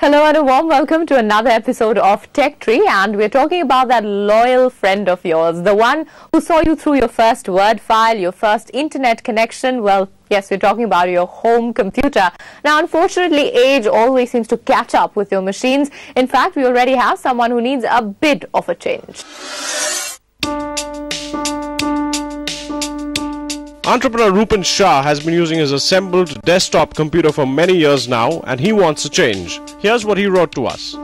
Hello and a warm welcome to another episode of Tech Tree, and we're talking about that loyal friend of yours, the one who saw you through your first Word file, your first internet connection. Well, yes, we're talking about your home computer. Now, unfortunately, age always seems to catch up with your machines. In fact, we already have someone who needs a bit of a change. Entrepreneur Rupen Shah has been using his assembled desktop computer for many years now, and he wants a change. Here's what he wrote to us.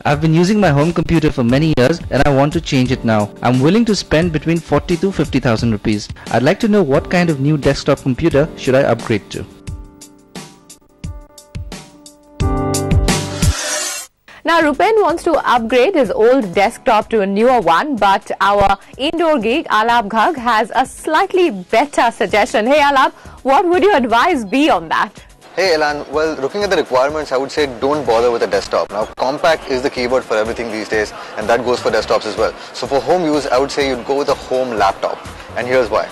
I've been using my home computer for many years and I want to change it now. I'm willing to spend between 40 to 50,000 rupees. I'd like to know what kind of new desktop computer should I upgrade to. Now, Rupen wants to upgrade his old desktop to a newer one, but our indoor geek, Alap Ghag, has a slightly better suggestion. Hey, Alap, what would your advice be on that? Hey Elan, well, looking at the requirements, I would say don't bother with a desktop. Now, compact is the keyword for everything these days, and that goes for desktops as well. So for home use, I would say you'd go with a home laptop, and here's why.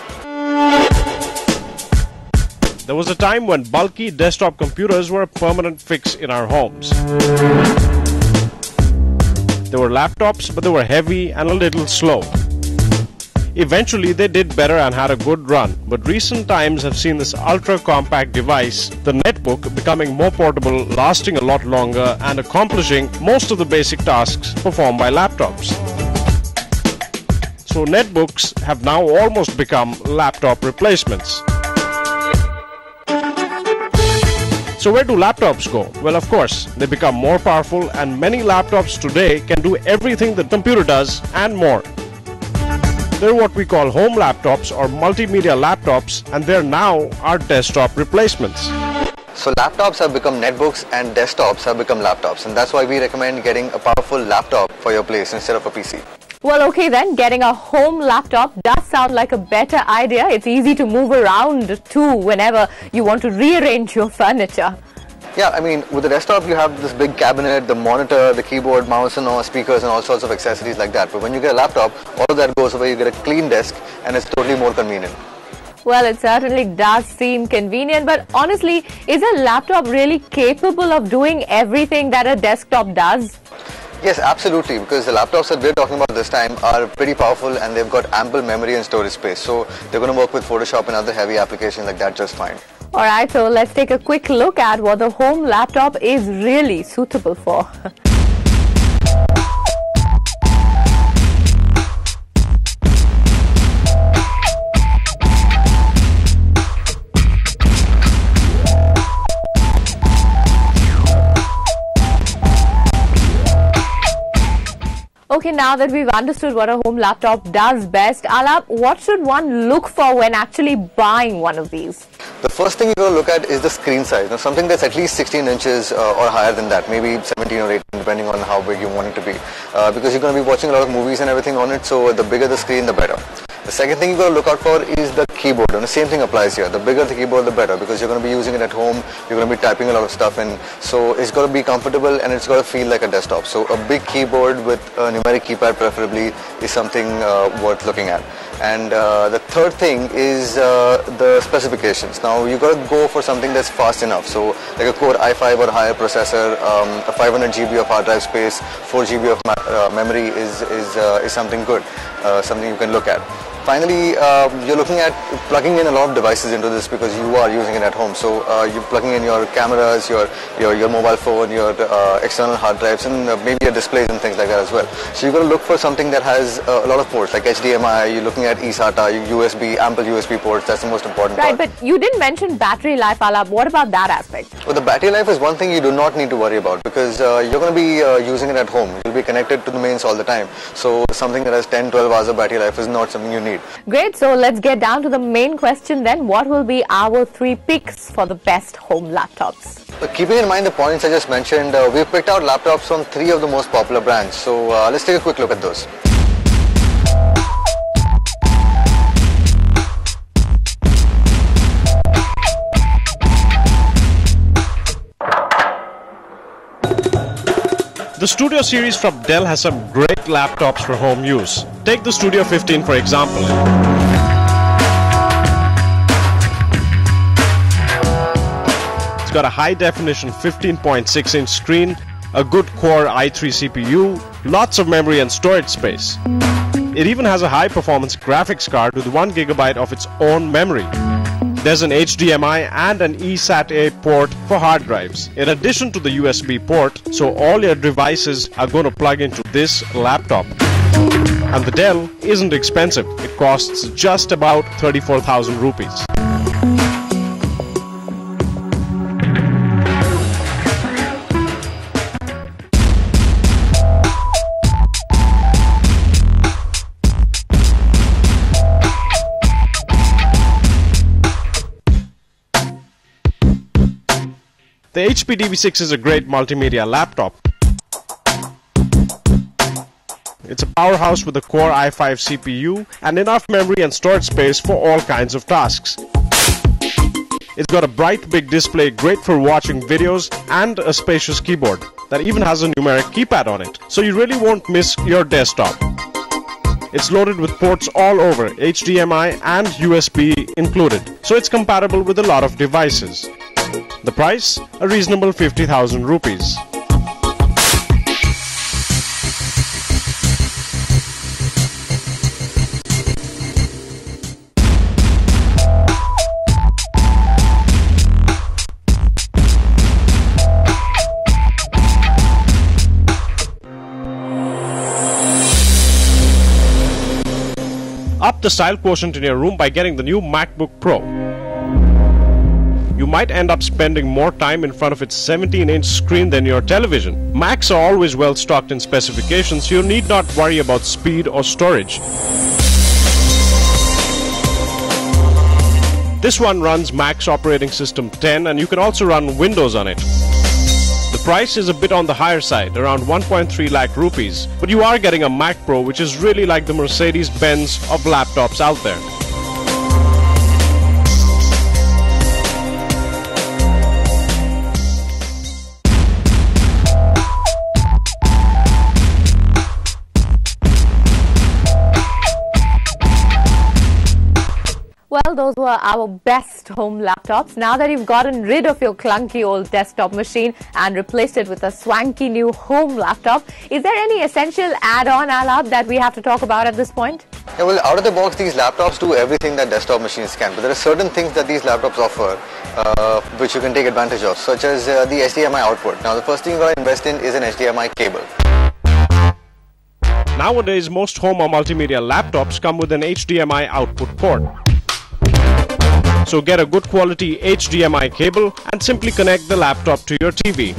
There was a time when bulky desktop computers were a permanent fix in our homes. They were laptops, but they were heavy and a little slow. Eventually, they did better and had a good run, but recent times have seen this ultra-compact device, the netbook, becoming more portable, lasting a lot longer, and accomplishing most of the basic tasks performed by laptops. So netbooks have now almost become laptop replacements. So where do laptops go? Well, of course, they become more powerful, and many laptops today can do everything the computer does and more. They're what we call home laptops or multimedia laptops, and they're now our desktop replacements. So laptops have become netbooks and desktops have become laptops, and that's why we recommend getting a powerful laptop for your place instead of a PC. Well, okay then, getting a home laptop does sound like a better idea. It's easy to move around too whenever you want to rearrange your furniture. Yeah, I mean, with the desktop you have this big cabinet, the monitor, the keyboard, mouse and all, speakers and all sorts of accessories like that. But when you get a laptop, all of that goes away, you get a clean desk and it's totally more convenient. Well, it certainly does seem convenient, but honestly, is a laptop really capable of doing everything that a desktop does? Yes, absolutely, because the laptops that we're talking about this time are pretty powerful and they've got ample memory and storage space. So they're going to work with Photoshop and other heavy applications like that just fine. Alright, so let's take a quick look at what the home laptop is really suitable for. Okay, now that we've understood what a home laptop does best, Alap, what should one look for when actually buying one of these? The first thing you're going to look at is the screen size. Now, something that's at least 16 inches or higher than that, maybe 17 or 18, depending on how big you want it to be. Because you're going to be watching a lot of movies and everything on it, so the bigger the screen, the better. The second thing you've got to look out for is the keyboard, and the same thing applies here. The bigger the keyboard, the better, because you're going to be using it at home, you're going to be typing a lot of stuff in, so it's got to be comfortable and it's got to feel like a desktop. So a big keyboard with a numeric keypad preferably is something worth looking at. And the third thing is the specifications. Now you've got to go for something that's fast enough, so like a Core i5 or higher processor, a 500 GB of hard drive space, 4 GB of memory is something good, something you can look at. Finally, you're looking at plugging in a lot of devices into this because you are using it at home. So you're plugging in your cameras, your mobile phone, your external hard drives, and maybe your displays and things like that as well. So you've got to look for something that has a lot of ports, like HDMI. You're looking at eSATA, USB, ample USB ports. That's the most important part. Right, but you didn't mention battery life, Alap. What about that aspect? Well, the battery life is one thing you do not need to worry about because you're going to be using it at home. You'll be connected to the mains all the time. So something that has 10-12 hours of battery life is not something you need. Great, so let's get down to the main question then. What will be our 3 picks for the best home laptops? Keeping in mind the points I just mentioned, we've picked out laptops from 3 of the most popular brands. So let's take a quick look at those. The Studio series from Dell has some great laptops for home use. Take the Studio 15 for example. got a high-definition 15.6-inch screen, a good Core i3 CPU, lots of memory and storage space. It even has a high-performance graphics card with 1 GB of its own memory. There's an HDMI and an eSATA port for hard drives, in addition to the USB port, so all your devices are going to plug into this laptop. And the Dell isn't expensive. It costs just about 34,000 rupees. The HP DV6 is a great multimedia laptop. It's a powerhouse with a Core i5 CPU and enough memory and storage space for all kinds of tasks. It's got a bright big display great for watching videos and a spacious keyboard that even has a numeric keypad on it, so you really won't miss your desktop. It's loaded with ports all over, HDMI and USB included, so it's compatible with a lot of devices. The price? A reasonable 50,000 rupees. Up the style quotient in your room by getting the new MacBook Pro. You might end up spending more time in front of its 17-inch screen than your television. Macs are always well stocked in specifications, so you need not worry about speed or storage. This one runs Mac's operating system 10, and you can also run Windows on it. The price is a bit on the higher side, around 1.3 lakh rupees, but you are getting a Mac Pro, which is really like the Mercedes-Benz of laptops out there. Well, those were our best home laptops. Now that you've gotten rid of your clunky old desktop machine and replaced it with a swanky new home laptop, is there any essential add-on, Alap, that we have to talk about at this point? Yeah, well, out of the box, these laptops do everything that desktop machines can, but there are certain things that these laptops offer which you can take advantage of, such as the HDMI output. Now, the first thing you've got to invest in is an HDMI cable. Nowadays, most home or multimedia laptops come with an HDMI output port. So get a good quality HDMI cable and simply connect the laptop to your TV.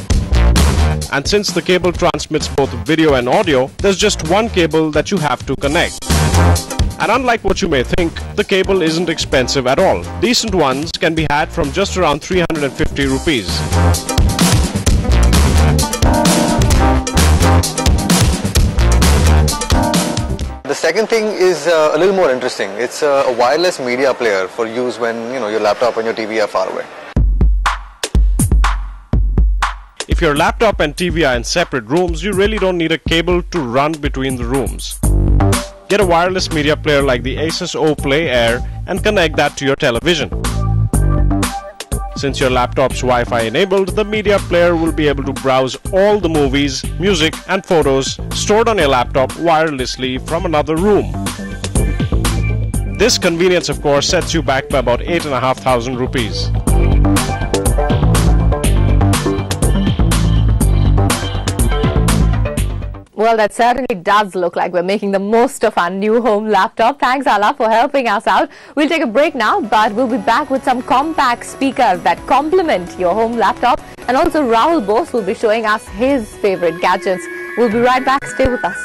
And since the cable transmits both video and audio, there's just one cable that you have to connect. And unlike what you may think, the cable isn't expensive at all. Decent ones can be had from just around 350 rupees. The second thing is a little more interesting. It's a wireless media player for use when your laptop and your TV are far away. If your laptop and TV are in separate rooms, you really don't need a cable to run between the rooms. Get a wireless media player like the Asus OPlay Air and connect that to your television. Since your laptop's Wi-Fi enabled, the media player will be able to browse all the movies, music and photos stored on your laptop wirelessly from another room. This convenience, of course, sets you back by about 8,500 rupees. Well, that certainly does look like we're making the most of our new home laptop. Thanks, Alap, for helping us out. We'll take a break now, but we'll be back with some compact speakers that complement your home laptop. And also, Rahul Bose will be showing us his favorite gadgets. We'll be right back. Stay with us.